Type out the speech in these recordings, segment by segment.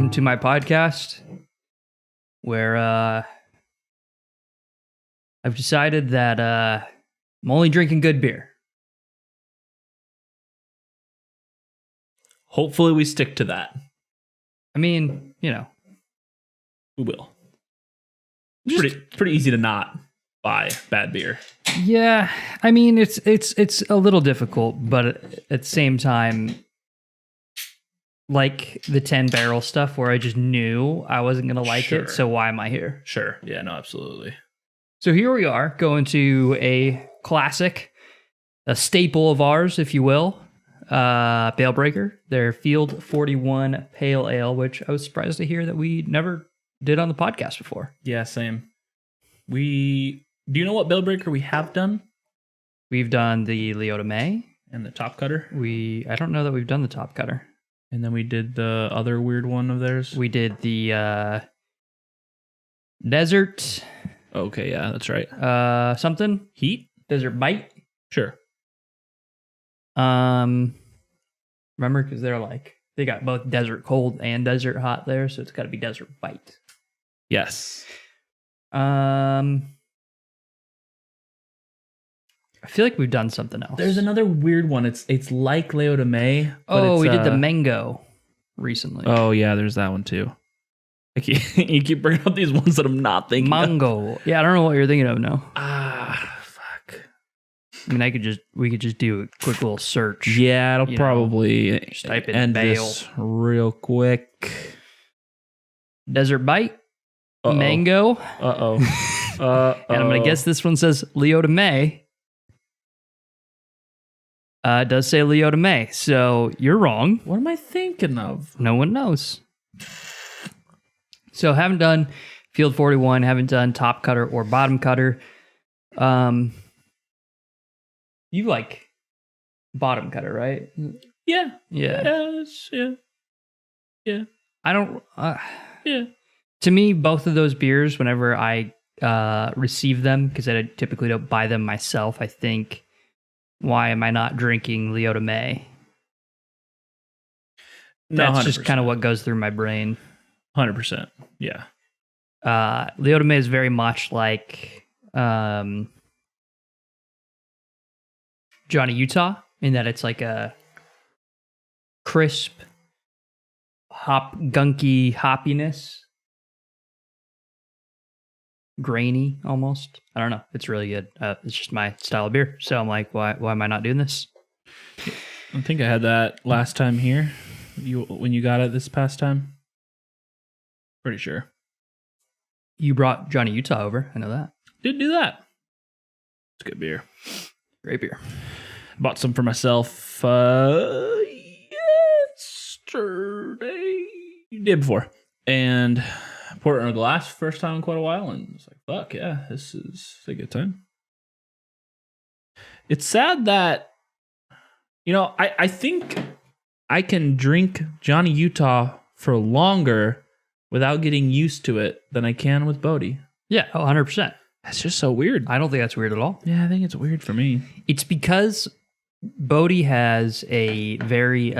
welcome to my podcast where I've decided that I'm only drinking good beer. Hopefully we stick to that. I mean, you know. We will. Pretty easy to not buy bad beer. Yeah, I mean, it's a little difficult, but at the same time, like the 10 barrel stuff where I just knew I wasn't going to like it, so why am I here? Sure. Yeah, no, absolutely. So here we are, going to a classic, a staple of ours, if you will, Bale Breaker, their Field 41 Pale Ale, which I was surprised to hear that we never did on the podcast before. Yeah, same. Do you know what Bale Breaker we have done? We've done the Leota May. And the Top Cutter? I don't know that we've done the Top Cutter. And then we did the other weird one of theirs? We did the Desert. Okay, yeah, that's right. Something? Heat? Desert Bite? Sure. Remember, because they got both Desert Cold and Desert Hot there, so it's got to be Desert Bite. Yes. I feel like we've done something else. There's another weird one. It's like Leota May. Oh, we did the mango recently. Oh, yeah, there's that one too. You keep bringing up these ones that I'm not thinking Mango. Yeah, I don't know what you're thinking of now. Fuck. I mean, we could just do a quick little search. Yeah, it'll probably just type in end Bale. this real quick. Desert Bite. Uh-oh. Mango. Uh-oh. And I'm going to guess this one says Leota May. It does say Leota May, so you're wrong. What am I thinking of? No one knows. So haven't done Field 41, haven't done Top Cutter or Bottom Cutter. You like Bottom Cutter, right? Yeah. Yeah. Yeah. I don't... Yeah. To me, both of those beers, whenever I receive them, because I typically don't buy them myself, I think, why am I not drinking Leota May? That's 100%. just kind of what goes through my brain. 100%. Yeah. Leota May is very much like Johnny Utah, in that it's like a crisp, gunky hoppiness. Grainy almost. I don't know. It's really good. It's just my style of beer. So I'm like, why am I not doing this? I think I had that last time here. When you got it this past time? Pretty sure. You brought Johnny Utah over. I know that. Did do that. It's good beer. Great beer. Bought some for myself yesterday. Day before. And poured it in a glass first time in quite a while, and it's like, fuck yeah, this is a good time. It's sad that, I think I can drink Johnny Utah for longer without getting used to it than I can with Bodhi. Yeah, 100%. That's just so weird. I don't think that's weird at all. Yeah, I think it's weird for me. It's because Bodhi has a very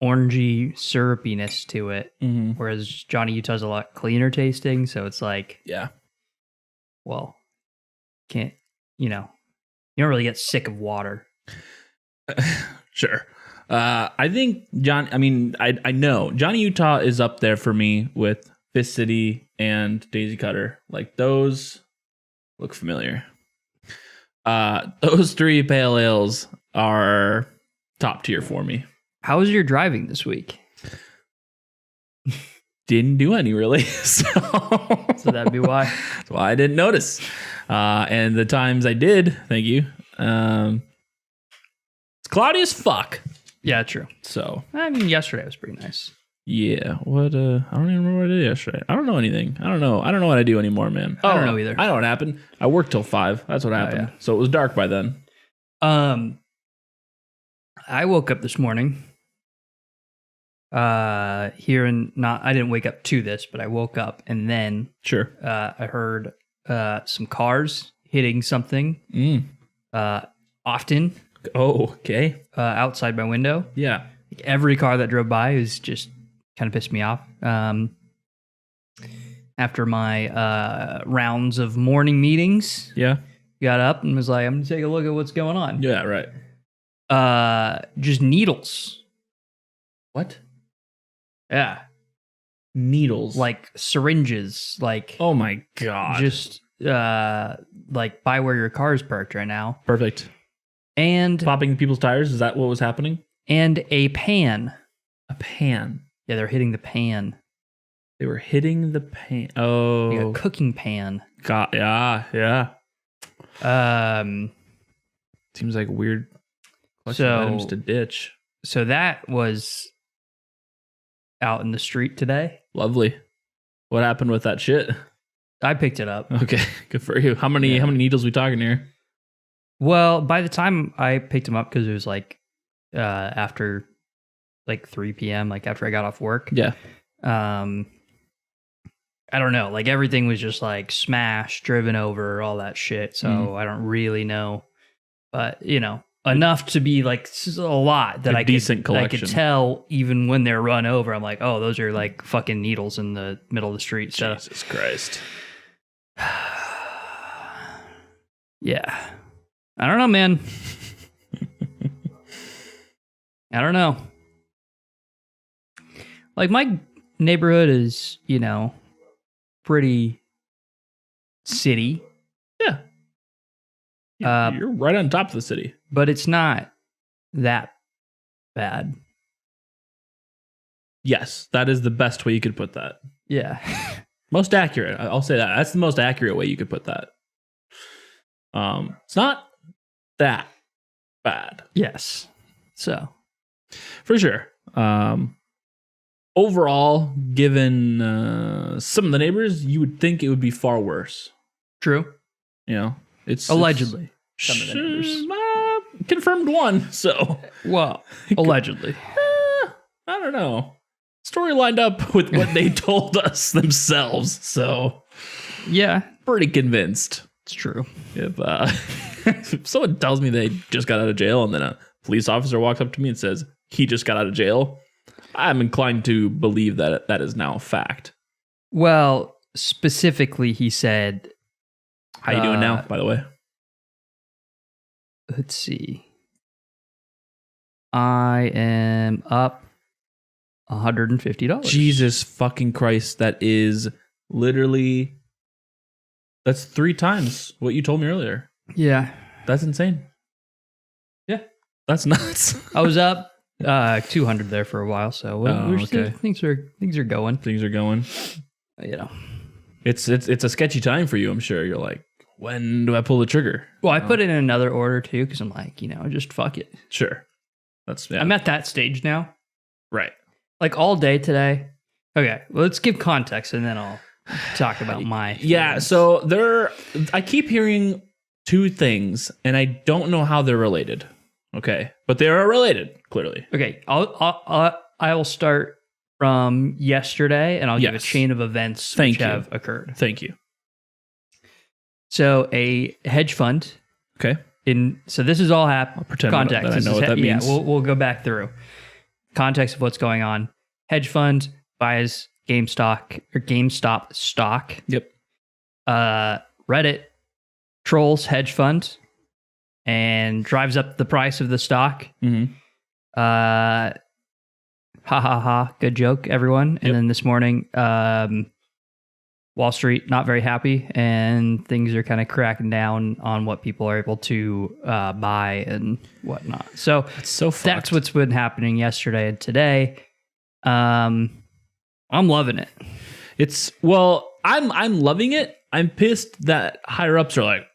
orangey syrupiness to it, whereas Johnny Utah's a lot cleaner tasting, so it's like, yeah, well, you don't really get sick of water. Sure. I think I know Johnny Utah is up there for me with Fist City and Daisy Cutter. Like, those look familiar. Those three pale ales are top tier for me. How was your driving this week? Didn't do any, really. So that'd be why. That's why I didn't notice. And the times I did, thank you. It's cloudy as fuck. Yeah, true. So I mean, yesterday was pretty nice. Yeah. What? I don't even remember what I did yesterday. I don't know anything. I don't know what I do anymore, man. I don't know either. I know what happened. I worked till 5. That's what happened. Yeah. So it was dark by then. I woke up this morning. I didn't wake up to this, but I woke up and then Sure. I heard some cars hitting something often Oh, okay. outside my window. Yeah. every car that drove by was just kind of pissed me off. After my rounds of morning meetings, Yeah. got up and was like, I'm gonna take a look at what's going on. Yeah. Right. Just needles. What? Yeah. Needles. Like syringes. Like Oh my god. just like by where your car is parked right now. Perfect. And Popping people's tires. Is that what was happening? and a pan. A pan. Yeah, they're hitting the pan. They were hitting the pan. Like Oh. a cooking pan. God. Yeah. Yeah. Seems like a weird collection of items to ditch. So that was out in the street today. Lovely. What happened with that shit? I picked it up. Okay, good for you. How many needles we talking here? Well, by the time I picked them up, because it was like after like 3 p.m., like after I got off work. Yeah. I don't know. Like everything was just like smashed, driven over, all that shit. So I don't really know. But, you know, enough to be like a lot that I decent could collection. tell even when they're run over. I'm like, oh, those are like fucking needles in the middle of the street. So Jesus Christ. yeah. I don't know, man. I don't know. Like my neighborhood is, you know, pretty city, Yeah. You're right on top of the city. but it's not that bad. Yes, that is the best way you could put that. Yeah. Most accurate. I'll say that. That's the most accurate way you could put that. It's not that bad. Yes. So, For sure. Overall, given some of the neighbors, you would think it would be far worse. true. You know, it's Allegedly. Some of the neighbors. Confirmed one. So Well, allegedly. I don't know. Story lined up with what they told us themselves. So Yeah, pretty convinced. it's true. If, if someone tells me they just got out of jail and then a police officer walks up to me and says he just got out of jail, I'm inclined to believe that that is now a fact. Well, specifically, he said, How you doing now, by the way? let's see. I am up $150. Jesus fucking Christ. That is literally, that's 3 times what you told me earlier. Yeah. That's insane. Yeah. That's nuts. I was up 200 there for a while, so we're still, okay. things are going. Things are going. You know. It's a sketchy time for you, I'm sure. You're like, when do I pull the trigger? Well, I put in another order too because I'm like, you know, just fuck it. Sure. That's I'm at that stage now. right. Like all day today. Okay, well, let's give context and then I'll talk about my Yeah, feelings. so I keep hearing 2 things, and I don't know how they're related. Okay, but they are related, clearly. Okay, I'll start from yesterday and I'll give a Yes. chain of events Thank which you. have occurred. Thank you. So a hedge fund Okay. so this is all happened. pretend Context. that I This know is what that means. Yeah, we'll go back through context of what's going on. Hedge fund buys GameStop stock. Yep. Reddit trolls hedge fund and drives up the price of the stock. Mm-hmm. Ha ha ha! Good joke, everyone. And Yep. then this morning, Wall Street not very happy, and things are kind of cracking down on what people are able to buy and whatnot. So It's so fucked. that's what's been happening yesterday and today. I'm loving it. I'm loving it. I'm pissed that higher ups are like,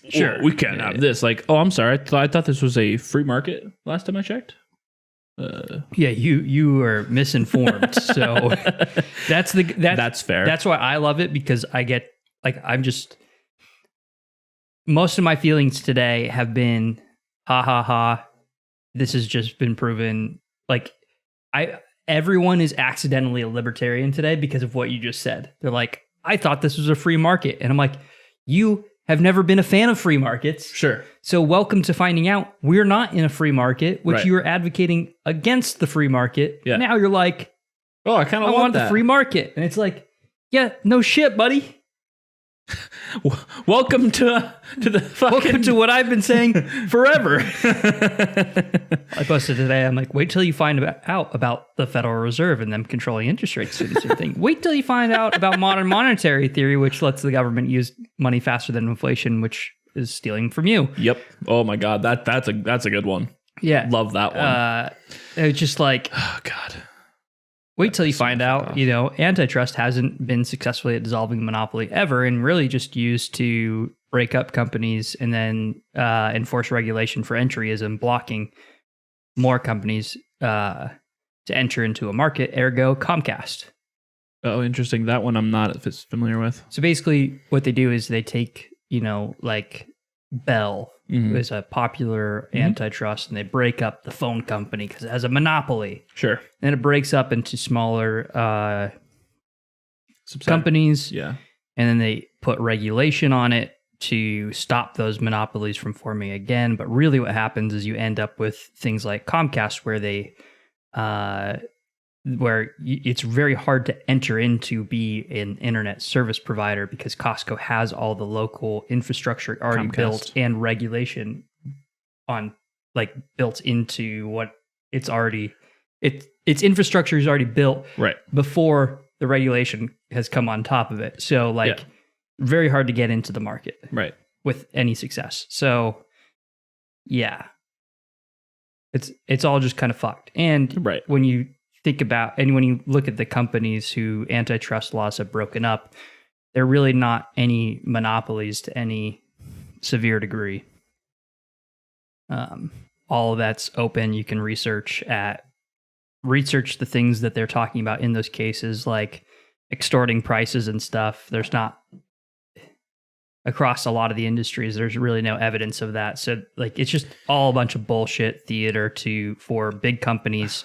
Sure. we can't have this. Like, oh, I'm sorry. I thought this was a free market last time I checked. Yeah, you are misinformed. So that's fair. That's why I love it, because I get most of my feelings today have been ha ha ha. This has just been proven. Like everyone is accidentally a libertarian today because of what you just said. They're like, I thought this was a free market, and I'm like, you have never been a fan of free markets. Sure. So welcome to finding out we're not in a free market, which Right. you were advocating against the free market. Yeah. Now you're like, Oh, I kind I of want that. the free market. And it's like, yeah, no shit, buddy. Welcome to the fucking. Welcome to what I've been saying forever. I posted today, I'm like, wait till you find out about the Federal Reserve and them controlling interest rates. Do the same thing. Wait till you find out about modern monetary theory, which lets the government use money faster than inflation, which is stealing from you. Yep. Oh my God. That's a good one. Yeah. Love that one. It's just like, Oh God. wait till you find out, antitrust hasn't been successfully at dissolving the monopoly ever, and really just used to break up companies and then enforce regulation for entryism, blocking more companies to enter into a market, ergo Comcast. Oh, interesting. That one I'm not as familiar with. So basically what they do is they take, like Bell, who is a popular antitrust, and they break up the phone company because it has a monopoly. Sure. Then it breaks up into smaller companies. Yeah. And then they put regulation on it to stop those monopolies from forming again. But really what happens is you end up with things like Comcast where it's very hard to enter into be an internet service provider because Costco has all the local infrastructure already Comcast. built and regulation on built into what it's already its infrastructure is already built Right. before the regulation has come on top of it. So very hard to get into the market Right. with any success. So yeah. It's all just kind of fucked. And Right. when you think about, and when you look at the companies who antitrust laws have broken up, they're really not any monopolies to any severe degree. All of that's open. You can research the things that they're talking about in those cases, like extorting prices and stuff. There's not, across a lot of the industries, there's really no evidence of that. So it's just all a bunch of bullshit theater for big companies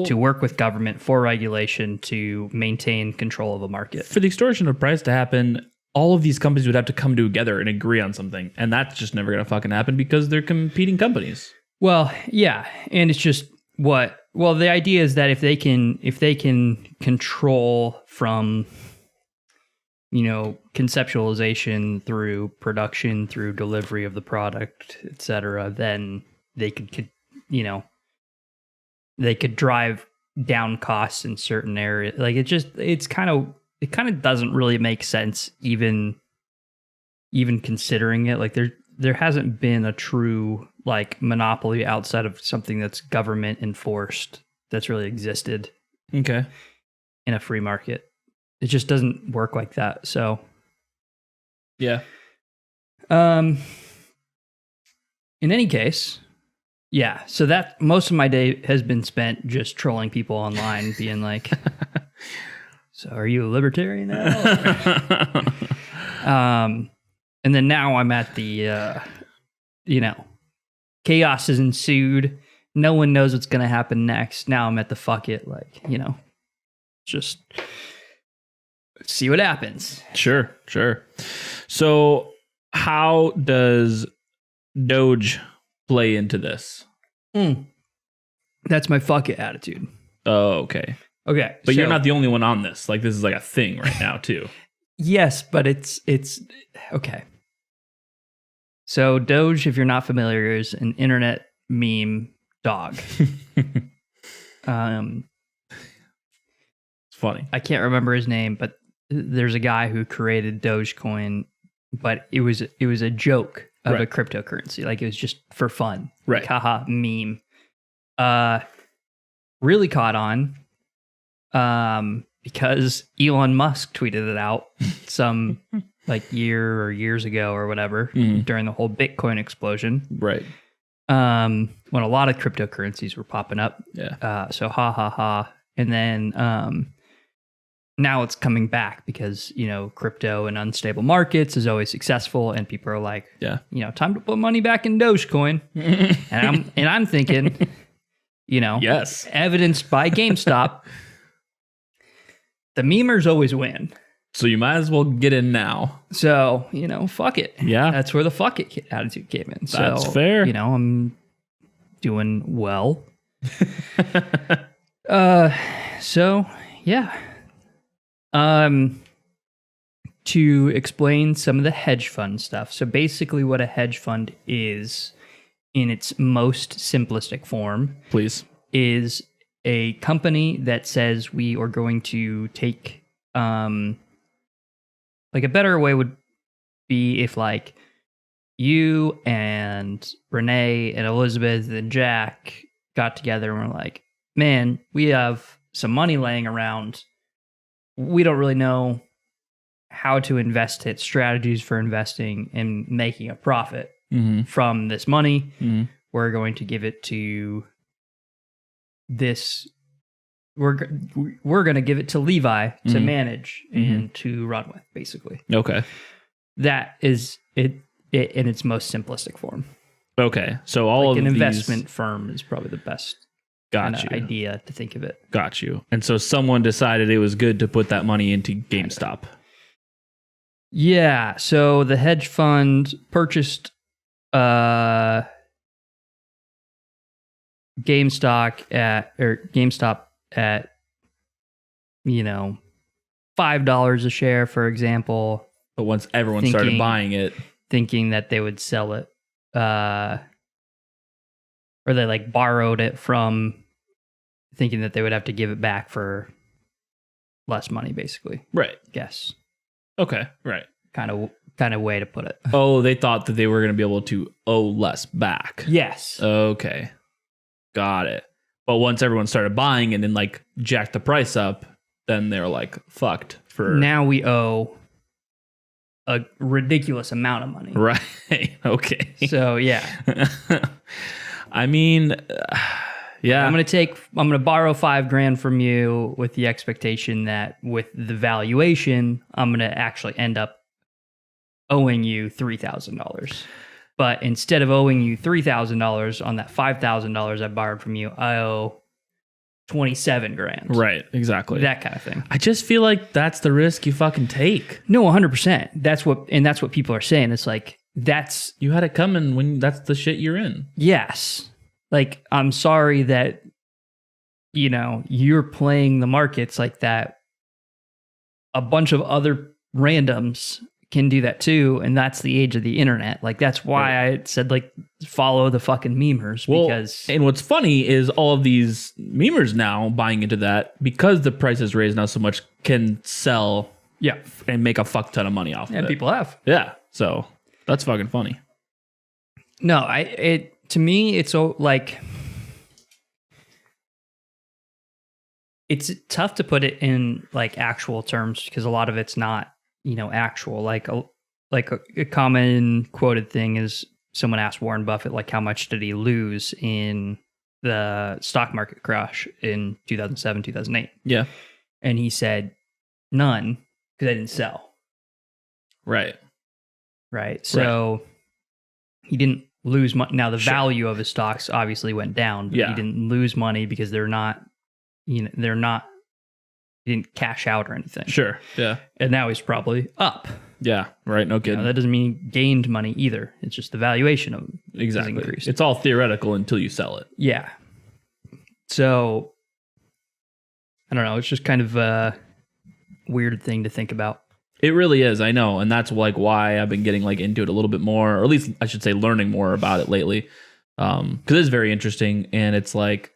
to work with government for regulation to maintain control of a market. For the extortion of price to happen, all of these companies would have to come together and agree on something. And that's just never going to fucking happen because they're competing companies. Well, yeah. And it's just the idea is that if they can control from, conceptualization through production, through delivery of the product, etc., then they could drive down costs in certain areas. It kind of doesn't really make sense even considering it. There hasn't been a true monopoly outside of something that's government enforced that's really existed Okay. in a free market. It just doesn't work like that. So, Yeah. in any case, yeah. So that most of my day has been spent just trolling people online, being like, "So are you a libertarian now?" And then now I'm at the, chaos has ensued. No one knows what's going to happen next. Now I'm at the fuck it, just see what happens. Sure. So how does Doge play into this? That's my fuck it attitude. Oh, okay. Okay. But you're not the only one on this. This is a thing right now too. Yes, but it's okay. So Doge, if you're not familiar, is an internet meme dog. It's funny. I can't remember his name, but there's a guy who created Dogecoin, but it was a joke of a cryptocurrency. It was just for fun. Right. Haha, meme. Really caught on. Because Elon Musk tweeted it out some years ago or whatever during the whole Bitcoin explosion. Right. When a lot of cryptocurrencies were popping up. Yeah. So ha ha ha. And then now it's coming back because, crypto and unstable markets is always successful and people are like, Yeah. Time to put money back in Dogecoin. and I'm thinking, Yes. evidenced by GameStop, the memers always win. So you might as well get in now. So, fuck it. Yeah. That's where the fuck it attitude came in. So, That's fair. I'm doing well. So yeah. To explain some of the hedge fund stuff. So basically what a hedge fund is in its most simplistic form Please. is a company that says we are going to take like a better way would be if like you and Renee and Elizabeth and Jack got together and were like, man, we have some money laying around. We don't really know how to invest it, strategies for investing and making a profit from this money. We're going to give it to this. We're going to give it to Levi to manage and to run with, basically. Okay. That is it in its most simplistic form. Okay. So all like of an these... investment firm is probably the best idea to think of it. Got you. And so someone decided it was good to put that money into GameStop. Yeah. So the hedge fund purchased GameStop at $5 a share, for example. But once everyone started buying it, thinking that they would sell it, or they like borrowed it from thinking that they would have to give it back for less money, basically. Right. Guess. Okay. Right. Kind of way to put it. Oh, they thought that they were going to be able to owe less back. Yes. Okay. Got it. But once everyone started buying and then like jacked the price up, then they're like fucked for... Now we owe a ridiculous amount of money. Right. Okay. So, yeah. I mean, yeah. I'm going to borrow $5,000 from you with the expectation that with the valuation, I'm going to actually end up owing you $3,000. But instead of owing you $3,000 on that $5,000 I borrowed from you, I owe $27,000. Right, exactly. That kind of thing. I just feel like that's the risk you fucking take. No, 100%. That's what people are saying. It's like, you had it coming when that's the shit you're in. Yes. Like, I'm sorry that, you're playing the markets like that. A bunch of other randoms can do that too, and that's the age of the internet. Like, that's why I said, like, follow the fucking memers, because... And what's funny is all of these memers now buying into that, because the price is raised now so much, can sell and make a fuck ton of money off of it. And people have. Yeah, so that's fucking funny. No, to me, it's like... It's tough to put it in, like, actual terms, because a lot of it's not actual. Like a common quoted thing is someone asked Warren Buffett, like, how much did he lose in the stock market crash in 2007, 2008? Yeah. And he said, none, because I didn't sell. Right. So he didn't lose money. Now, the value of his stocks obviously went down, but he didn't lose money because he didn't cash out or anything. Sure. Yeah. And now he's probably up. Yeah. Right. No kidding. That doesn't mean he gained money either. It's just the valuation of him exactly. has increased. It's all theoretical until you sell it. Yeah. So I don't know. It's just kind of a weird thing to think about. It really is. I know. And that's like why I've been getting like into it a little bit more, or at least I should say learning more about it lately. Because it's very interesting. And it's like,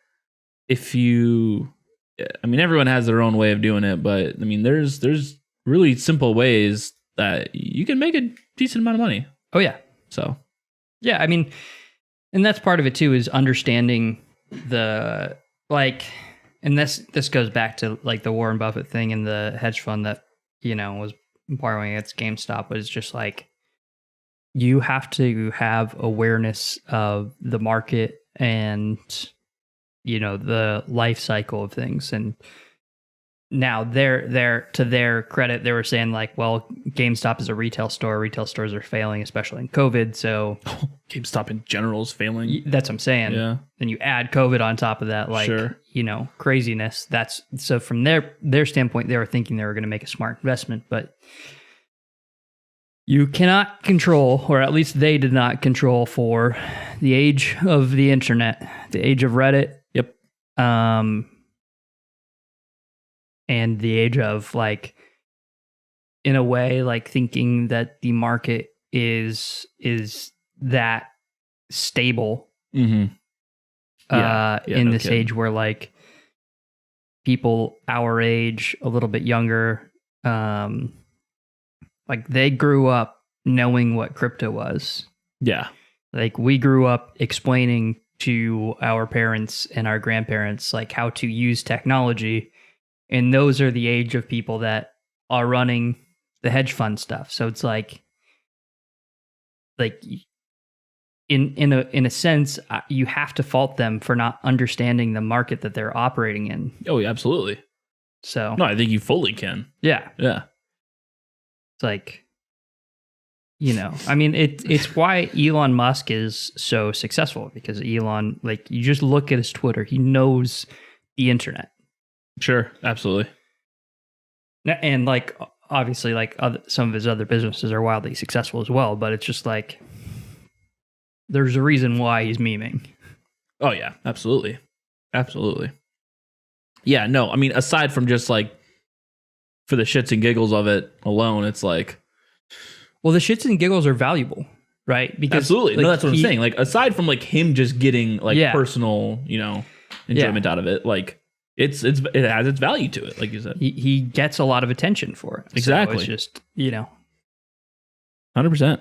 everyone has their own way of doing it, but I mean, there's really simple ways that you can make a decent amount of money. Oh yeah. So yeah, I mean, and that's part of it too, is understanding the, like, and this goes back to like the Warren Buffett thing and the hedge fund that, was borrowing against GameStop, but it's just like, you have to have awareness of the market and the life cycle of things. And now they're to their credit, they were saying like, well, GameStop is a retail store. Retail stores are failing, especially in COVID. So GameStop in general is failing. that's what I'm saying. Yeah. Then you add COVID on top of that, like, Sure. craziness. That's so from their standpoint, they were thinking they were going to make a smart investment, but you cannot control, or at least they did not control, for the age of the internet, the age of Reddit. Yep. And the age of, like, in a way, like, thinking that the market is that stable. Mm-hmm. In no this kidding. age where, like, people our age, a little bit younger, like, they grew up knowing what crypto was. Yeah. Like, we grew up explaining to our parents and our grandparents, like, how to use technology. And those are the age of people that are running the hedge fund stuff. So it's like in a sense, you have to fault them for not understanding the market that they're operating in. Oh, yeah, absolutely. So No, I think you fully can. yeah, Yeah. it's like, I mean, it's why Elon Musk is so successful, because Elon, like, you just look at his Twitter, he knows the internet. Sure. Absolutely. And, like, obviously, like, some of his other businesses are wildly successful as well, but it's just like, there's a reason why he's memeing. Oh, yeah. Absolutely. Absolutely. Yeah. No, I mean, aside from just like for the shits and giggles of it alone, it's like, Well, the shits and giggles are valuable, right? Because, absolutely. like, No, that's what I'm saying. Like, aside from like him just getting like Yeah. personal, enjoyment out of it, like it has its value to it, like you said. He gets a lot of attention for it. Exactly. So it's just, 100%.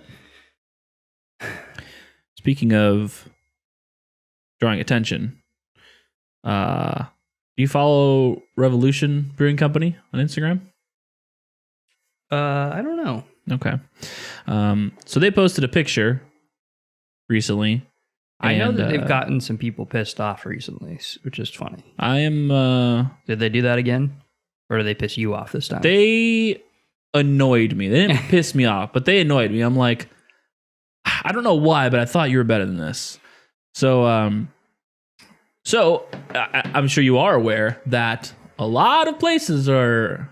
Speaking of drawing attention, do you follow Revolution Brewing Company on Instagram? I don't know. Okay. So they posted a picture recently. I know and, that they've gotten some people pissed off recently, which is funny. I am. Did they do that again? Or did they piss you off this time? They annoyed me. They didn't piss me off, but they annoyed me. I'm like, I don't know why, but I thought you were better than this. So, I'm sure you are aware that a lot of places are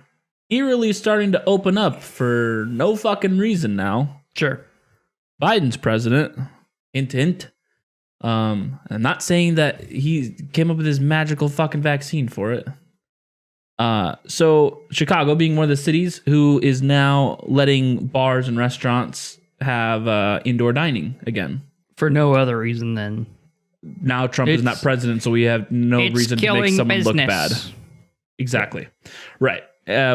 eerily starting to open up for no fucking reason now. Sure. Biden's president. Hint, hint. I'm not saying that he came up with this magical fucking vaccine for it. So Chicago being one of the cities who is now letting bars and restaurants have indoor dining again. For no other reason than Now Trump is not president, so we have no it's reason to make killing someone look business. bad. Exactly. Right.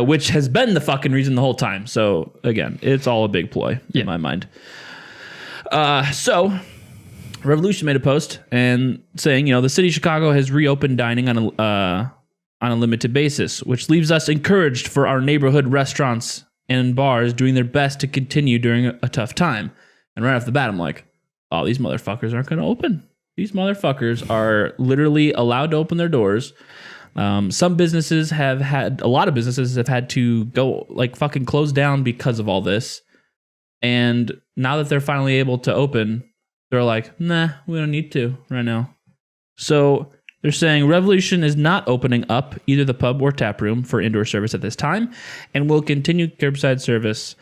Which has been the fucking reason the whole time. So again, it's all a big ploy in my mind. So Revolution made a post and saying, the city of Chicago has reopened dining on a limited basis, which leaves us encouraged for our neighborhood restaurants and bars doing their best to continue during a tough time. And right off the bat, I'm like, oh, these motherfuckers aren't going to open. These motherfuckers are literally allowed to open their doors. Some businesses a lot of businesses have had to go like fucking close down because of all this. And now that they're finally able to open, they're like, nah, we don't need to right now. So they're saying Revolution is not opening up either the pub or tap room for indoor service at this time and will continue curbside service.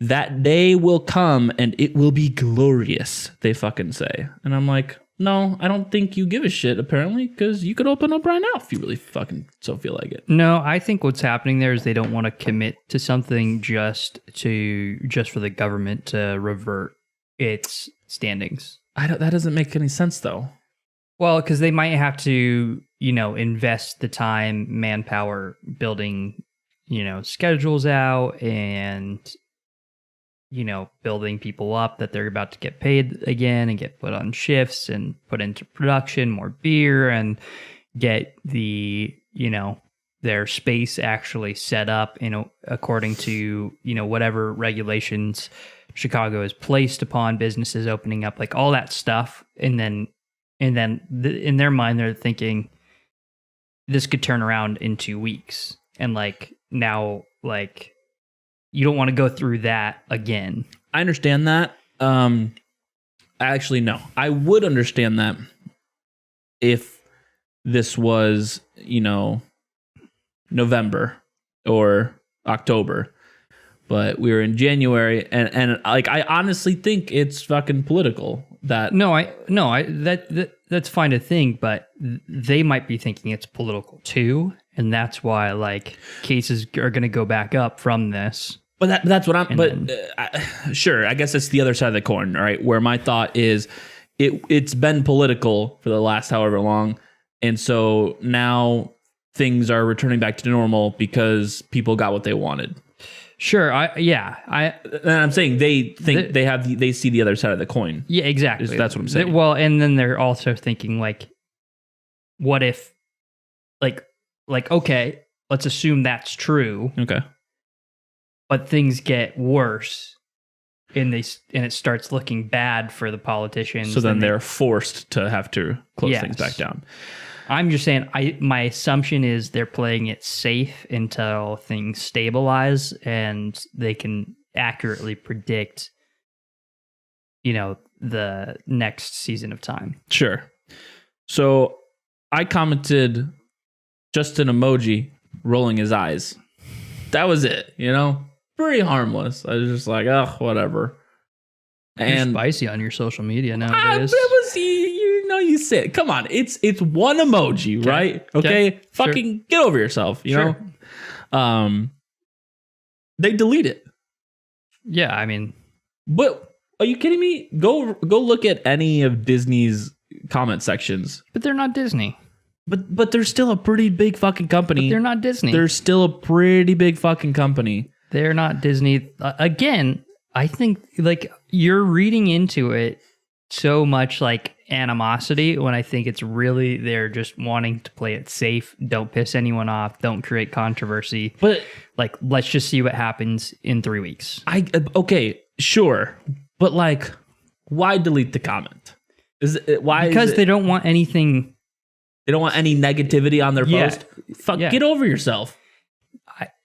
That day will come and it will be glorious, they fucking say. And I'm like, no, I don't think you give a shit, apparently, because you could open up right now if you really fucking so feel like it. No, I think what's happening there is they don't want to commit to something just for the government to revert its standings. That doesn't make any sense, though. Well, because they might have to, invest the time, manpower, building, schedules out and, building people up that they're about to get paid again and get put on shifts and put into production, more beer and get the, their space actually set up, according to, whatever regulations Chicago has placed upon businesses opening up, like all that stuff. And then in their mind, they're thinking this could turn around in 2 weeks. and like now like you don't want to go through that again. I understand that. Actually, no. I would understand that if this was, November or October. But we were in January, and like I honestly think it's fucking political. That's fine to think, but they might be thinking it's political too, and that's why like cases are going to go back up from this. But that's what I'm. Sure, I guess it's the other side of the coin, right? Where my thought is, it's been political for the last however long, and so now things are returning back to normal because people got what they wanted. Sure, and I'm saying they think they see the other side of the coin. Yeah, exactly. That's what I'm saying. Well, and then they're also thinking like, what if, like okay, let's assume that's true. Okay. But things get worse, and it starts looking bad for the politicians. So then they're forced to have to close things back down. I'm just saying, my assumption is they're playing it safe until things stabilize and they can accurately predict, the next season of time. Sure. So I commented just an emoji rolling his eyes. That was it, Pretty harmless. I was just like, oh, whatever. You're spicy on your social media nowadays. You say it. Come on, it's one emoji, right? Okay, fucking get over yourself. You know. They delete it. Yeah, I mean, but are you kidding me? Go look at any of Disney's comment sections. But they're not Disney. But they're still a pretty big fucking company. But they're not Disney. They're still a pretty big fucking company. They're not Disney. Again, I think like you're reading into it so much like animosity when I think it's really they're just wanting to play it safe. Don't piss anyone off. Don't create controversy. But like, let's just see what happens in 3 weeks. Okay, sure. But like, why delete the comment? Because they don't want anything. They don't want any negativity on their post. Get over yourself.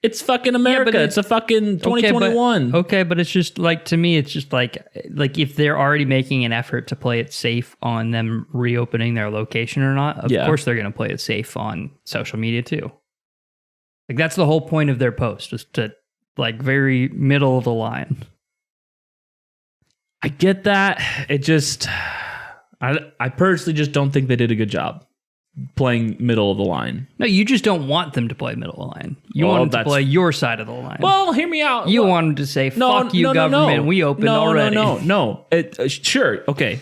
It's fucking America. It's a fucking 2021. Okay, but it's just like, to me, it's just like if they're already making an effort to play it safe on them reopening their location or not, of course they're going to play it safe on social media too. Like that's the whole point of their post, is to like very middle of the line. I get that. It just, I personally just don't think they did a good job playing middle of the line. No, you just don't want them to play middle of the line. You want them to play your side of the line. Well, hear me out. You want them to say, fuck you, government. We opened already. No. Sure. Okay.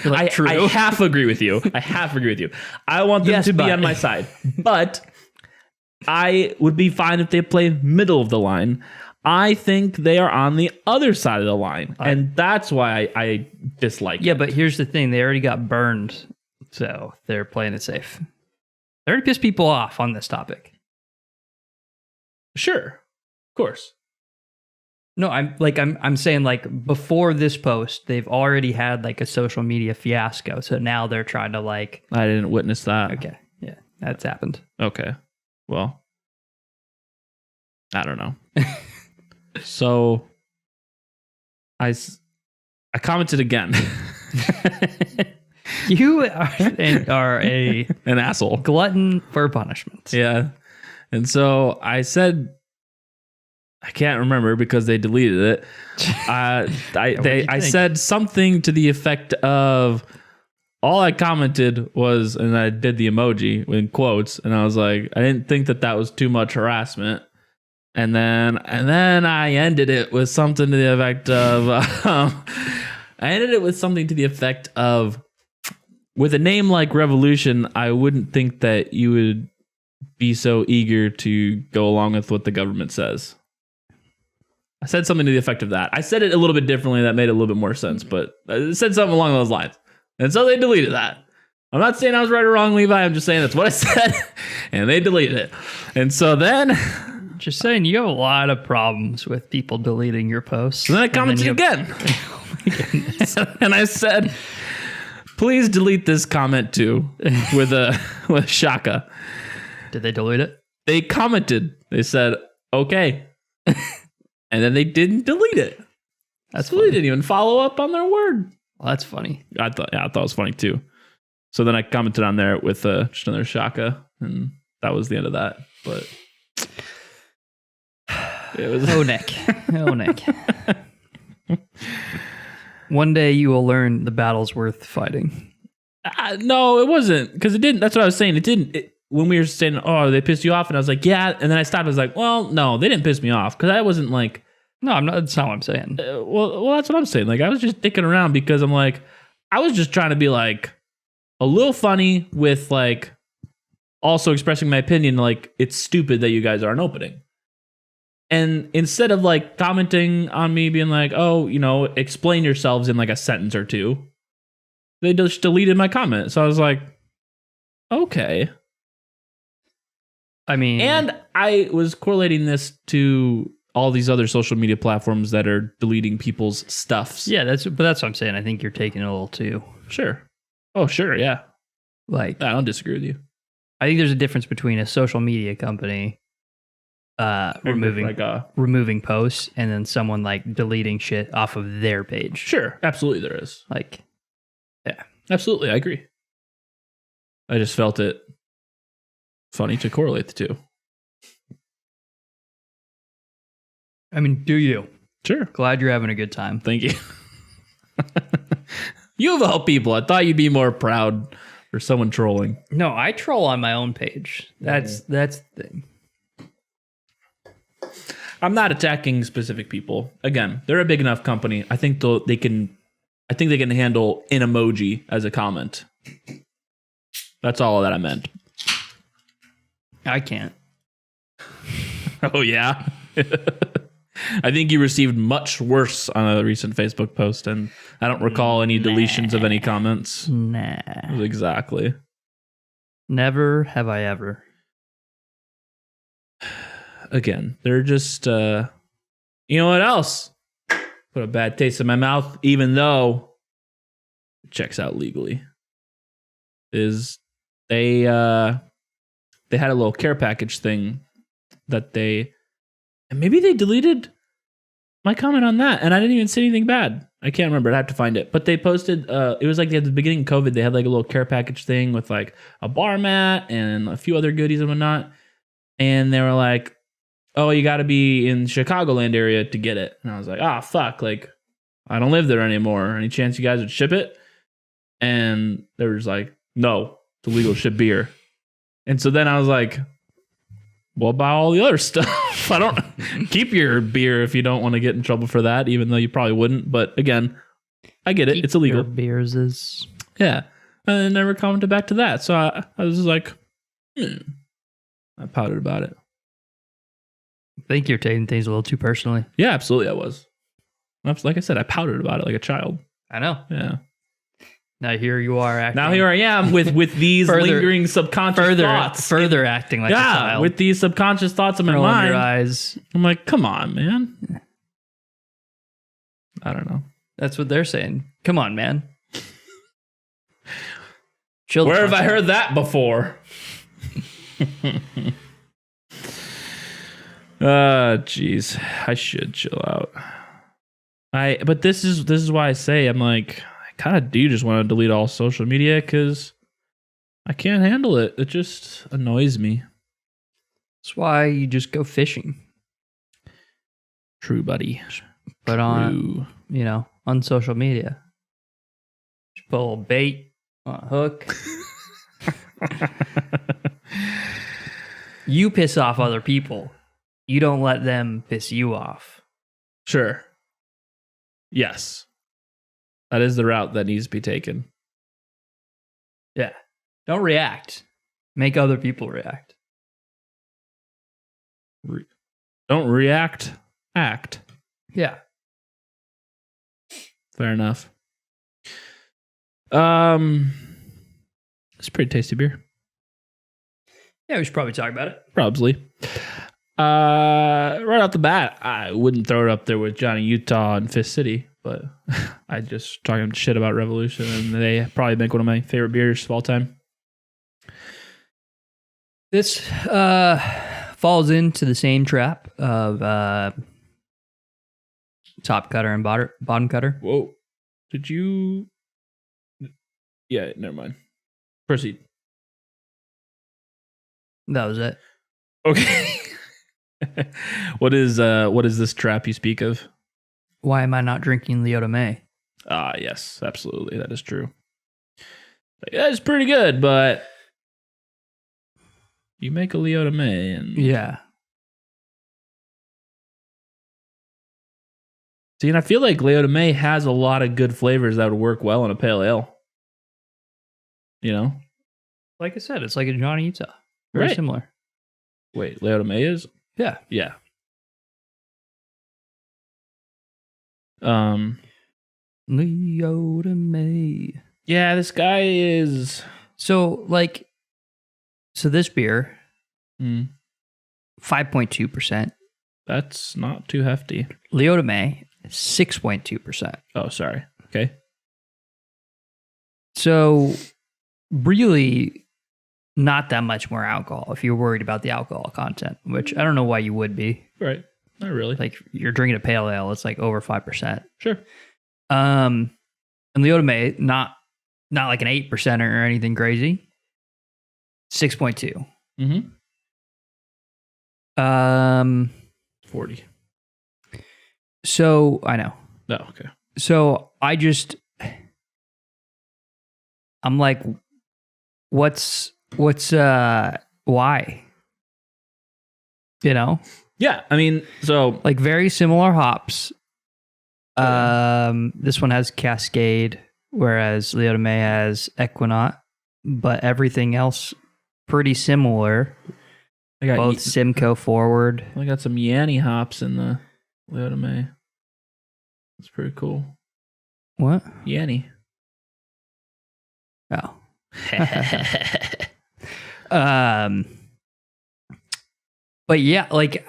Like, true. I half agree with you. I want them to be on my side. But I would be fine if they play middle of the line. I think they are on the other side of the line. And that's why I dislike it. Yeah, but here's the thing. They already got burned. So they're playing it safe. They already pissed people off on this topic. Sure. Of course. No, I'm saying like before this post, they've already had like a social media fiasco. So now they're trying to like. I didn't witness that. Okay. Yeah, that's happened. Okay. Well, I don't know. So I commented again. You are an asshole. Glutton for punishment. Yeah. And so I said, I can't remember because they deleted it. I said something to the effect of, all I commented was, and I did the emoji in quotes, and I was like, I didn't think that was too much harassment. And then I ended it with something to the effect of, with a name like Revolution, I wouldn't think that you would be so eager to go along with what the government says. I said something to the effect of that. I said it a little bit differently. That made a little bit more sense, but I said something along those lines. And so they deleted that. I'm not saying I was right or wrong, Levi. I'm just saying that's what I said. And they deleted it. And so then... Just saying, you have a lot of problems with people deleting your posts. And then I commented again. Oh my goodness. And I said... Please delete this comment too, with Shaka. Did they delete it? they commented. They said, okay. And then they didn't delete it. That's So funny. they didn't even follow up on their word. Well, that's funny. I thought it was funny too. So then I commented on there with just another shaka, and that was the end of that. But it was Oh, Nick. Oh, Nick. One day you will learn the battle's worth fighting. no, it wasn't, because it didn't. That's what I was saying. It didn't. When we were saying, oh, they pissed you off, and I was like, yeah, and then I stopped. I was like, well, no, they didn't piss me off, because I wasn't like, No, I'm not. That's not what I'm saying. well, that's what I'm saying. Like, I was just dicking around because I'm like, I was just trying to be like a little funny with like also expressing my opinion. Like, it's stupid that you guys aren't opening. And instead of like commenting on me being like, oh, explain yourselves in like a sentence or two, they just deleted my comment. So I was like, okay. I mean, And I was correlating this to all these other social media platforms that are deleting people's stuffs. yeah, that's what I'm saying. I think you're taking it a little too. Sure. Oh, sure. Yeah. Like, I don't disagree with you. I think there's a difference between a social media company removing posts and then someone like deleting shit off of their page. Sure. Absolutely there is. Like, Absolutely. I agree. I just felt it funny to correlate the two. I mean, do you? Sure. Glad you're having a good time. Thank you. You of all people, I thought you'd be more proud for someone trolling. No, I troll on my own page. That's the thing. I'm not attacking specific people. Again, they're a big enough company. I think they can handle an emoji as a comment. That's all that I meant. I can't. Oh yeah. I think you received much worse on a recent Facebook post, and I don't recall any deletions of any comments. Nah. Exactly. Never have I ever. Again, they're just you know what else? Put a bad taste in my mouth, even though it checks out legally. Is they had a little care package thing that and maybe they deleted my comment on that, and I didn't even say anything bad. I can't remember. I'd have to find it. But they posted, it was like at the beginning of COVID, they had like a little care package thing with like a bar mat and a few other goodies and whatnot. And they were like, oh, you got to be in Chicagoland area to get it. And I was like, fuck. Like, I don't live there anymore. Any chance you guys would ship it? And there was like, no, it's illegal to ship beer. And so then I was like, what about all the other stuff? I don't keep your beer if you don't want to get in trouble for that, even though you probably wouldn't. But again, I get it. It's illegal. Beers is. Yeah. And I never commented back to that. So I was like, I pouted about it. I think you're taking things a little too personally. Yeah, absolutely. I was. Like I said, I pouted about it like a child. I know. Yeah. Now here you are acting. Now here I am with these lingering subconscious thoughts. Further acting like a child. With these subconscious thoughts in my Rolling mind. your eyes. I'm like, come on, man. I don't know. That's what they're saying. Come on, man. Chill. Where have I heard that before? Jeez. I should chill out. But this is why I say I'm like, I kind of do just want to delete all social media because I can't handle it. It just annoys me. That's why you just go fishing. True, buddy. But on social media. Just put a little bait on a hook. You piss off other people. You don't let them piss you off. Sure. Yes. That is the route that needs to be taken. Yeah. Don't react. Make other people react. Don't react. Act. Yeah. Fair enough. It's a pretty tasty beer. Yeah, we should probably talk about it. Probably. Right off the bat, I wouldn't throw it up there with Johnny Utah and Fist City, but I just talking shit about Revolution, and they probably make one of my favorite beers of all time. This falls into the same trap of top cutter and bottom cutter. Whoa. Did you? Yeah, never mind. Proceed. That was it. Okay. What is this trap you speak of? Why am I not drinking Leota May? Ah, yes, absolutely. That is true. That's pretty good, but you make a Leota May and Yeah. see, and I feel like Leota May has a lot of good flavors that would work well in a pale ale. You know? Like I said, it's like a Johnny Utah. Very Right. similar. Wait, Leota May is? Yeah. Yeah. Leota May. Yeah, this guy is So this beer, mm, 5.2%. that's not too hefty. Leota May, 6.2%. Oh, sorry. Okay. So really not that much more alcohol if you're worried about the alcohol content, which I don't know why you would be. Right. Not really. Like you're drinking a pale ale, it's like over 5%. Sure. And Leota May, not like an 8% or anything crazy. 6.2. Mm-hmm. 40. So I know. Oh, okay. So I'm like, what's why? You know? Yeah, I mean, so Like very similar hops. This one has Cascade, whereas Leota May has Equinaut, but everything else pretty similar. I got Both Simcoe forward. I got some Yanny hops in the Leota May. That's pretty cool. What? Yanny. Oh. But yeah, like,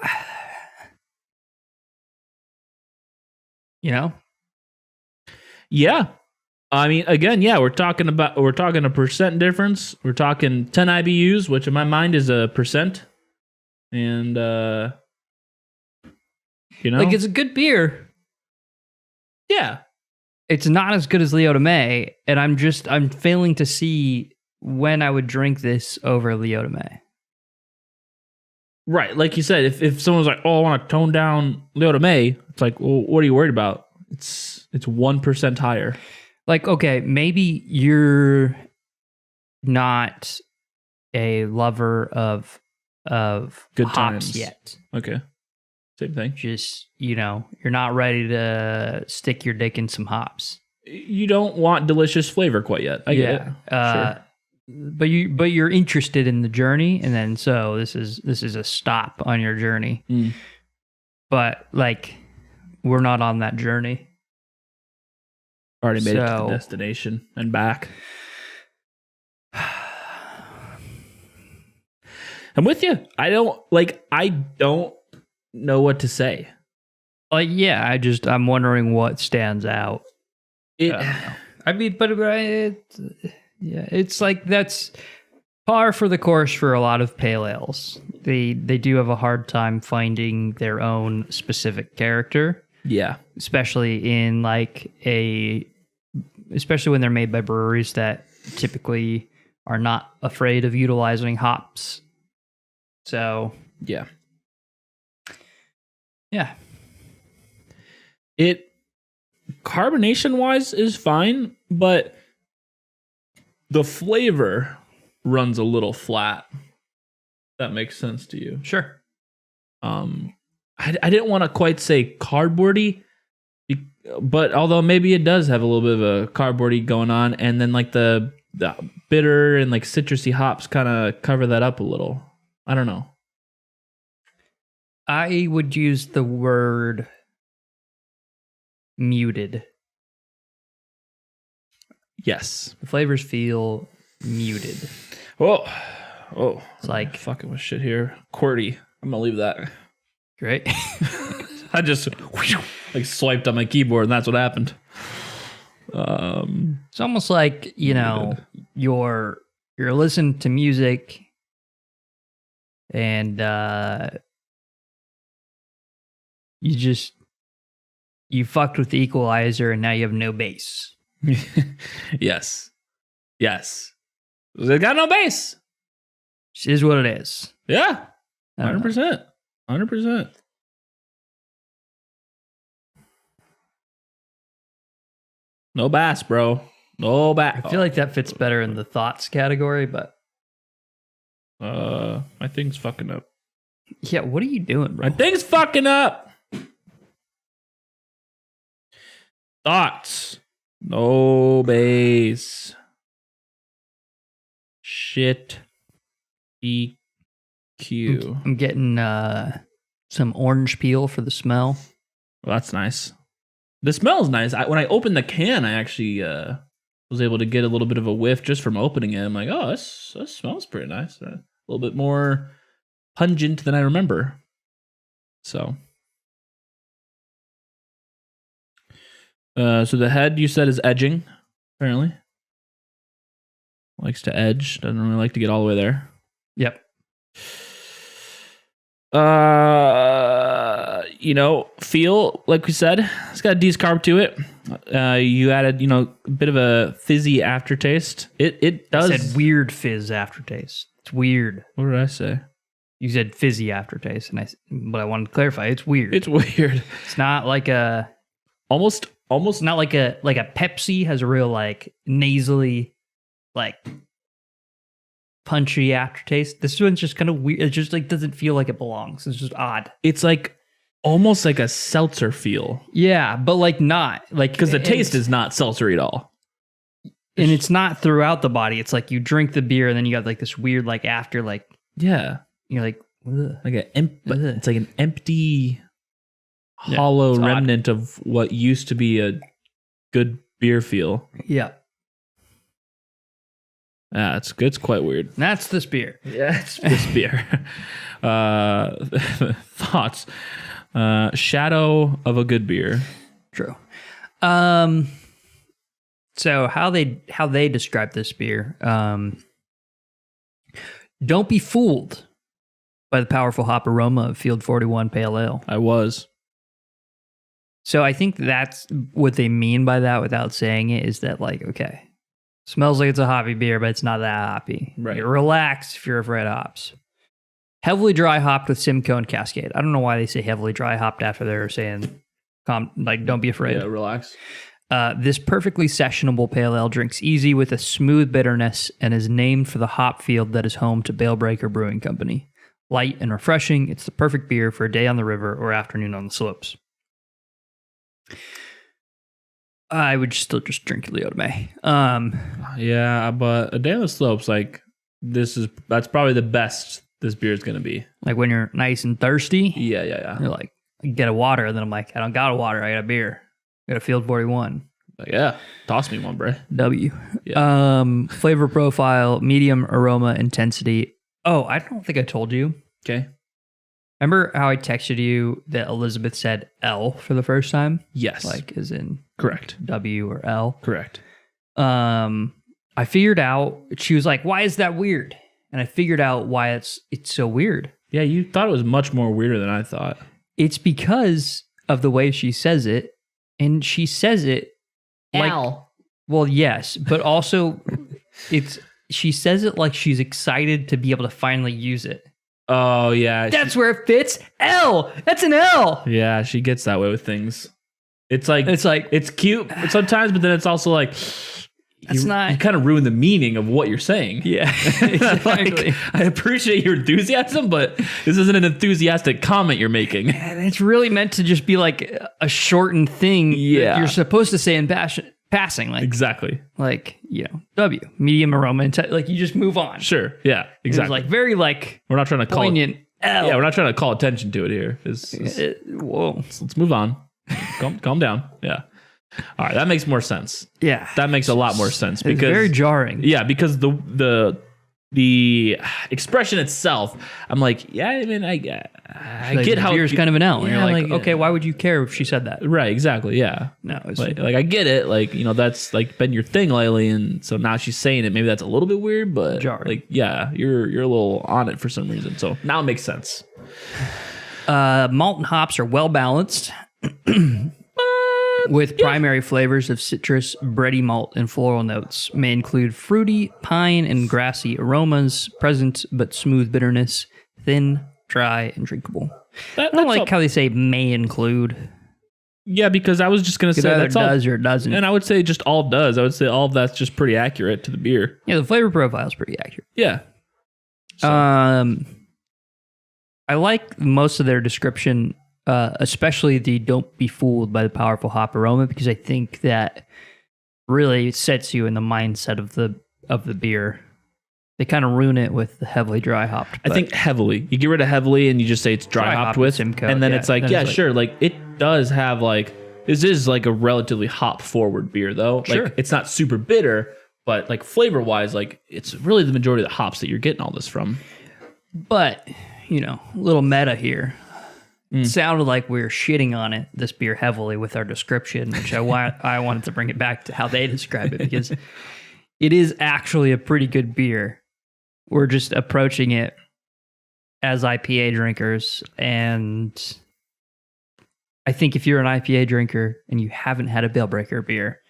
you know, Yeah. I mean, again, yeah, we're talking a percent difference. We're talking 10 IBUs, which in my mind is a percent. And you know, like it's a good beer. yeah. It's not as good as Leota May, and I'm failing to see when I would drink this over Leota May. Right. Like you said, if someone's like, "Oh, I want to tone down Leota May," it's like, "Well, what are you worried about? It's 1% higher." Like, okay, maybe you're not a lover of Good hops times. yet. Okay. Same thing. Just, you know, you're not ready to stick your dick in some hops. You don't want delicious flavor quite yet. I get it. Sure. But you're interested in the journey, and then so this is a stop on your journey. Mm. But like, we're not on that journey. Already made it to So- the destination and back. I'm with you. I don't know what to say. Like, yeah, I'm wondering what stands out. It, I mean, but it's like that's par for the course for a lot of pale ales. They do have a hard time finding their own specific character, yeah. especially when they're made by breweries that typically are not afraid of utilizing hops. So, Yeah. yeah. It carbonation wise is fine, but the flavor runs a little flat. That makes sense to you. Sure. I didn't want to quite say cardboardy, but although maybe it does have a little bit of a cardboardy going on, and then like the bitter and like citrusy hops kind of cover that up a little. I don't know. I would use the word muted. Yes. The flavors feel muted. Oh, It's like, fucking with shit here. QWERTY. I'm gonna leave that. great. I just like swiped on my keyboard and that's what happened. It's almost like, you know, you're listening to music and you fucked with the equalizer, and now you have no base. Yes. They got no base. Which is what it is. Yeah. I don't know. 100%. 100%. No bass, bro. No bass. I feel like that fits better in the thoughts category, but my thing's fucking up. yeah, what are you doing, bro? My thing's fucking up. Thoughts. No base. Shit. EQ. I'm getting some orange peel for the smell. Well, that's nice. The smell is nice. When I opened the can, I actually was able to get a little bit of a whiff just from opening it. I'm like, oh, this smells pretty nice. A little bit more pungent than I remember. So the head you said is edging, apparently. Likes to edge. Doesn't really like to get all the way there. Yep. Feel, like we said, it's got a decent carb to it. You added, a bit of a fizzy aftertaste. It does. You said weird fizz aftertaste. It's weird. What did I say? You said fizzy aftertaste, but I wanted to clarify. It's weird. It's weird. It's not like a almost not like a Pepsi has a real like nasally, like punchy aftertaste. This one's just kind of weird. It just like doesn't feel like it belongs. It's just odd. It's like almost like a seltzer feel. Yeah, but like not like because the taste is not seltzery at all. And it's not throughout the body. It's like you drink the beer and then you got like this weird like after like yeah. You're like ugh. Like it's like an empty, Yeah, hollow it's remnant of what used to be a good beer feel. Yeah. Yeah, it's quite weird. And that's this beer. Yeah, it's this beer. Thoughts. Shadow of a good beer. True. So how they describe this beer, don't be fooled by the powerful hop aroma of Field 41 Pale Ale. I was. So I think that's what they mean by that without saying it, is that like, okay, smells like it's a hoppy beer, but it's not that hoppy. Right. You're relaxed if you're afraid of hops. Heavily dry hopped with Simcoe and Cascade. I don't know why they say heavily dry hopped after they're saying, don't be afraid. Yeah, relax. This perfectly sessionable pale ale drinks easy with a smooth bitterness and is named for the hop field that is home to Balebreaker Brewing Company. Light and refreshing, it's the perfect beer for a day on the river or afternoon on the slopes. I would still just drink Leota May. Yeah, but a day on the slopes, like that's probably the best this beer is gonna be. Like when you're nice and thirsty, Yeah. you're like, I get a water, and then I'm like, I don't got a water, I got a beer. I got a Field 41. Like, yeah, toss me one, bro. W. Yeah. Flavor profile, medium aroma intensity. Oh, I don't think I told you. Okay. Remember how I texted you that Elizabeth said L for the first time? Yes. Like as in correct. W or L. Correct. I figured out, she was like, why is that weird? And I figured out why it's so weird. Yeah, you thought it was much more weirder than I thought. It's because of the way she says it. And she says it like, Al. Well, yes, but also she says it like she's excited to be able to finally use it. Oh, yeah. That's where it fits. L. That's an L. Yeah, she gets that way with things. It's like it's cute sometimes, but then it's also like you kind of ruin the meaning of what you're saying. Yeah, exactly. Like, I appreciate your enthusiasm, but this isn't an enthusiastic comment you're making. And it's really meant to just be like a shortened thing. Yeah, that you're supposed to say in passing, like exactly. Like W, medium aroma, like you just move on. Sure. Yeah. Exactly. It's like very like we're not trying to call poignant L. Yeah, we're not trying to call attention to it here. Whoa. Let's move on. Calm down. Yeah. All right, that makes more sense. Yeah, that makes a lot more sense because it's very jarring. Yeah, because the the expression itself, I'm like, yeah, I mean, I Like, get how beer's kind of an L. And Yeah, you're like, like, okay, why would you care if she said that? right, exactly, yeah. No, it's Like I get it, like, you know, that's like been your thing lately, and so now she's saying it. Maybe that's a little bit weird, but Jarring. like, yeah, you're a little on it for some reason. So now it makes sense. Malt and hops are well balanced with primary flavors of citrus, bready malt, and floral notes. May include fruity, pine, and grassy aromas, present but smooth bitterness, thin, dry, and drinkable. I don't like how they say may include. Yeah, because I was just gonna It say either that's all, does or it doesn't. and I would say just all does. I would say all of that's just pretty accurate to the beer. Yeah, the flavor profile is pretty accurate. Yeah. So, I like most of their description, especially the "don't be fooled by the powerful hop aroma," because I think that really sets you in the mindset of the beer. They kind of ruin it with the heavily dry hopped. I think heavily. You get rid of heavily and you just say it's dry hopped with, Simcoe, and then yeah, it's like, then yeah, it's like- sure. Like it does have like this is like a relatively hop forward beer though. Like Sure. it's not super bitter, but like flavor wise, like it's really the majority of the hops that you're getting all this from. But, you know, a little meta here. It sounded like we were shitting on it, this beer, heavily with our description, which I wanted to bring it back to how they describe it, because it is actually a pretty good beer. We're just approaching it as IPA drinkers, and I think if you're an IPA drinker and you haven't had a Bale-Breaker beer,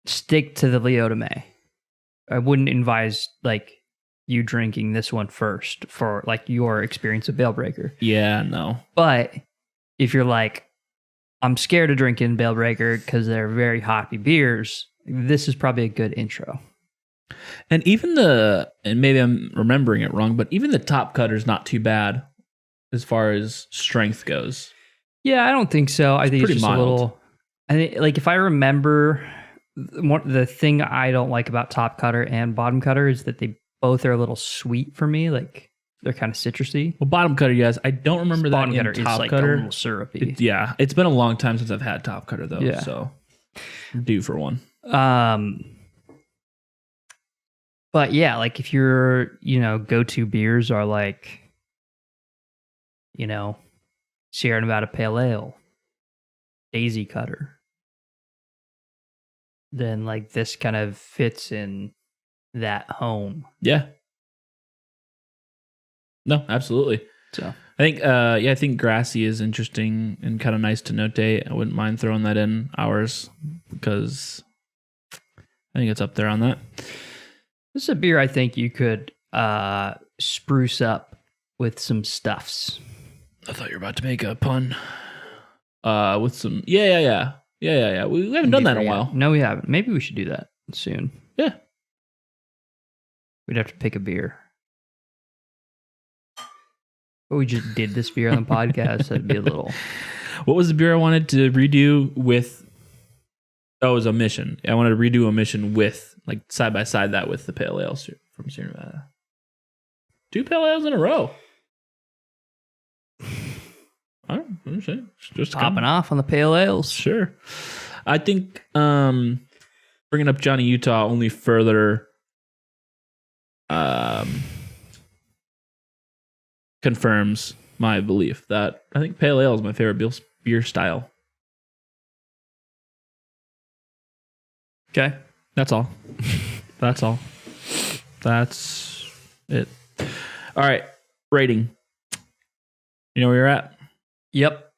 stick to the Leota May. I wouldn't advise, like, you drinking this one first for like your experience of Bale-Breaker. Yeah, no. But if you're like, I'm scared of drinking Bale-Breaker because they're very hoppy beers, this is probably a good intro. And even and maybe I'm remembering it wrong, but even the top cutter's not too bad as far as strength goes. Yeah, I don't think so. I think it's pretty just mild. a little. I think, like, if I remember, the thing I don't like about top cutter and bottom cutter is that they both are a little sweet for me. Like, they're kind of citrusy. Well, bottom cutter, yes. I don't remember that Bottom in cutter is top like a cutter. little syrupy. Yeah, it's been a long time since I've had top cutter though. Yeah. So I'm due for one. But yeah, like if your, go-to beers are like, Sierra Nevada Pale Ale, Daisy Cutter, then like this kind of fits in that home. Yeah. No, absolutely. So I think grassy is interesting and kind of nice to notate. I wouldn't mind throwing that in ours because I think it's up there on that. this is a beer I think you could spruce up with some stuffs. I thought you were about to make a pun. With some yeah. We haven't done that in a while. No, we haven't. Maybe we should do that soon. Yeah. We'd have to pick a beer. But we just did this beer on the podcast. That'd be a little. What was the beer I wanted to redo with? Oh, it was a mission. I wanted to redo a mission with, like, side by side that with the pale ale from Sierra Nevada. 2 pale ales in a row. I don't understand. Just Popping off on the pale ales. Sure. I think bringing up Johnny Utah only further confirms my belief that I think pale ale is my favorite beer style. Okay. That's all. That's all. That's it. All right. Rating. You know where you're at? Yep.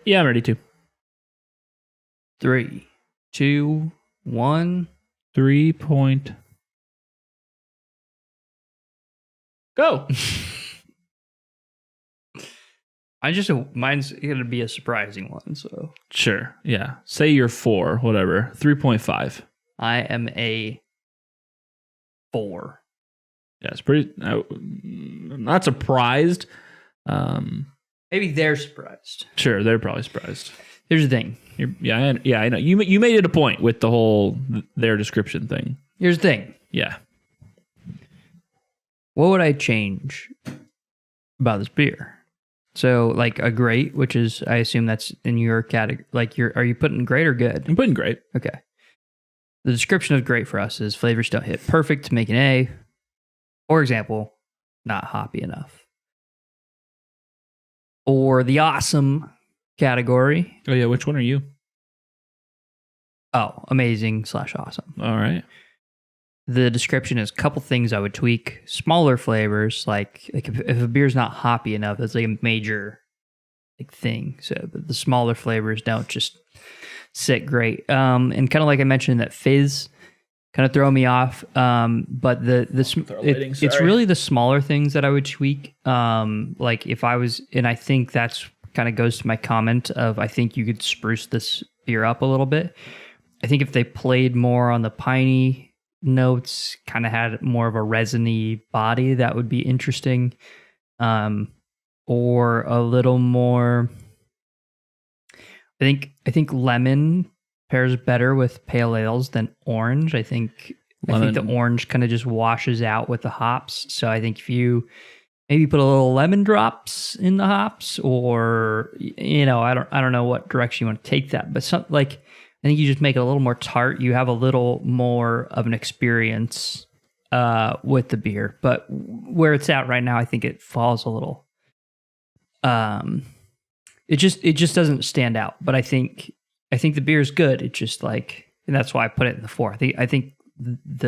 Yeah, I'm ready to. 3, 2, 1. 3 point. Go. Mine's gonna be a surprising one. So Sure. Yeah. Say you're 4, whatever. 3.5. I am a 4. Yeah, it's pretty. I'm not surprised. Maybe they're surprised. Sure, they're probably surprised. Here's the thing. I know. You made it a point with the whole their description thing. Here's the thing. Yeah. What would I change about this beer? So like a great, which is, I assume that's in your category. Like are you putting great or good? I'm putting great. Okay. The description of great for us is flavors don't hit perfect to make an A. For example, not hoppy enough. Or the awesome category. Oh yeah, which one are you? Oh, amazing / awesome. All right. The description is a couple things I would tweak. Smaller flavors, like if a beer's not hoppy enough, that's like a major thing. So the smaller flavors don't just sit great. And kind of like I mentioned, that fizz kind of throw me off. But it's really the smaller things that I would tweak. Like if I was, and I think that's kind of goes to my comment of I think you could spruce this beer up a little bit. I think if they played more on the piney notes, kind of had more of a resiny body, that would be interesting. Or a little more. I think lemon pairs better with pale ales than orange. I think the orange kind of just washes out with the hops. So I think if you maybe put a little lemon drops in the hops, or I don't know what direction you want to take that, but I think you just make it a little more tart. You have a little more of an experience with the beer, but where it's at right now, I think it falls a little. It just doesn't stand out. But I think the beer is good. It just and that's why I put it in the 4. I think and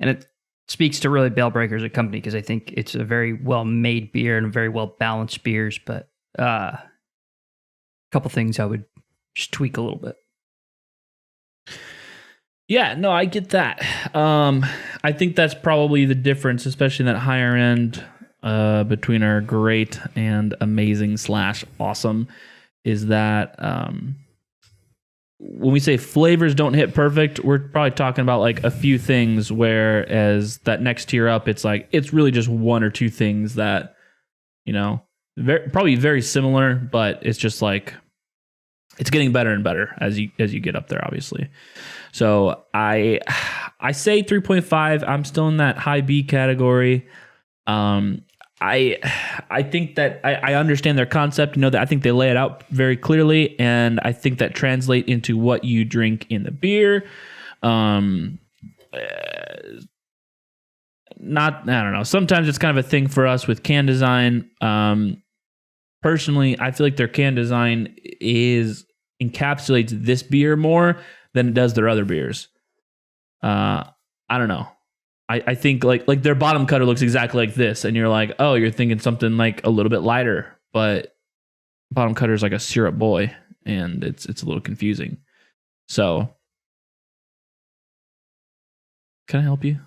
it speaks to really Bale Breaker as a company, because I think it's a very well made beer and very well balanced beers. But a couple things I would just tweak a little bit. Yeah, no, I get that. I think that's probably the difference, especially in that higher end between our great and amazing / awesome, is that when we say flavors don't hit perfect, we're probably talking about like a few things, whereas that next tier up, it's really just one or two things that, probably very similar, but it's just like it's getting better and better as you get up there, obviously. So I say 3.5. I'm still in that high B category. I think that I understand their concept. That I think they lay it out very clearly, and I think that translate into what you drink in the beer. I don't know. Sometimes it's kind of a thing for us with can design. Personally, I feel like their can design encapsulates this beer more than it does their other beers. I don't know. I think like their bottom cutter looks exactly like this, and you're like, oh, you're thinking something like a little bit lighter, but bottom cutter is like a syrup boy, and it's a little confusing. So, can I help you?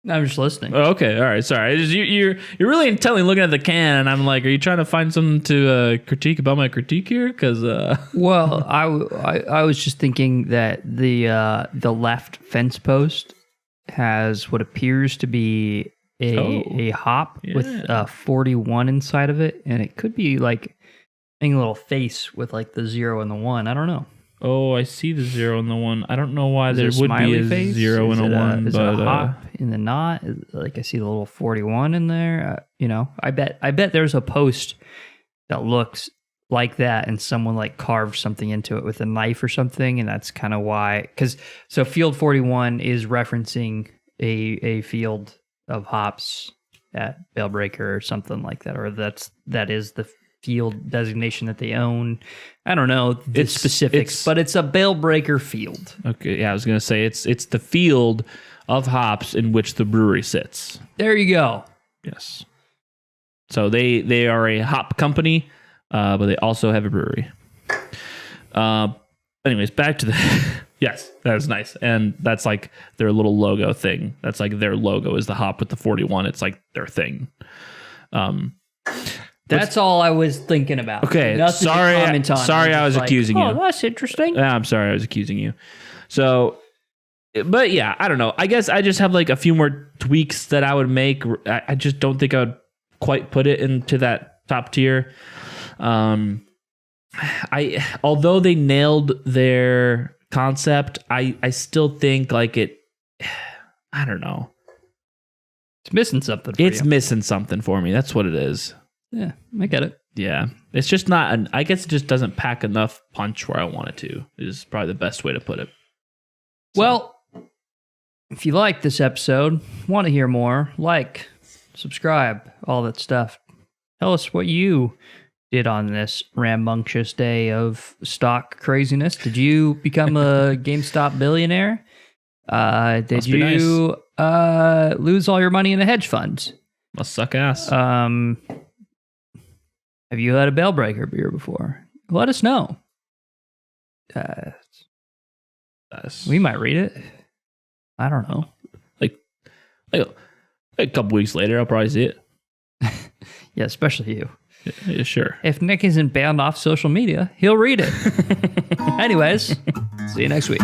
I'm just listening. Oh, okay, all right, sorry. You're really intently looking at the can, and I'm like, are you trying to find something to critique about my critique here? Because well, I was just thinking that the left fence post has what appears to be a hop with 41 inside of it, and it could be like a little face with like the 0 and the 1. I don't know. Oh, I see the 0 and the 1. I don't know why there would be a face? 0 and a 1. Is it a hop in the knot? Like I see the little 41 in there. I bet there's a post that looks like that, and someone like carved something into it with a knife or something, and that's kind of why. So Field 41 is referencing a field of hops at Bale Breaker or something like that, or that is the field designation that they own. I don't know the specifics, but it's a Bale Breaker field. Okay, yeah, I was gonna say it's the field of hops in which the brewery sits. There you go. Yes. So they are a hop company, but they also have a brewery. Anyways, back to the yes, that was nice, and that's like their little logo thing. That's like their logo is the hop with the 41. It's like their thing. That's all I was thinking about. Okay, sorry, I was accusing you. Oh, that's interesting. I'm sorry, I was accusing you. So, but yeah, I don't know. I guess I just have like a few more tweaks that I would make. I just don't think I would quite put it into that top tier. Although they nailed their concept, I still think like it. I don't know. It's missing something for It's you. missing something for me. That's what it is. Yeah, I get it. Yeah. It's just not, I guess it just doesn't pack enough punch where I want it to, is probably the best way to put it. Well, if you like this episode, want to hear more, like, subscribe, all that stuff. Tell us what you did on this rambunctious day of stock craziness. Did you become a GameStop billionaire? Did Must be you lose all your money in the hedge funds? Must suck ass. Have you had a Bellbreaker beer before? Let us know. We might read it. I don't know. Like a couple weeks later, I'll probably see it. Yeah, especially you. Yeah, sure. If Nick isn't banned off social media, he'll read it. Anyways, see you next week.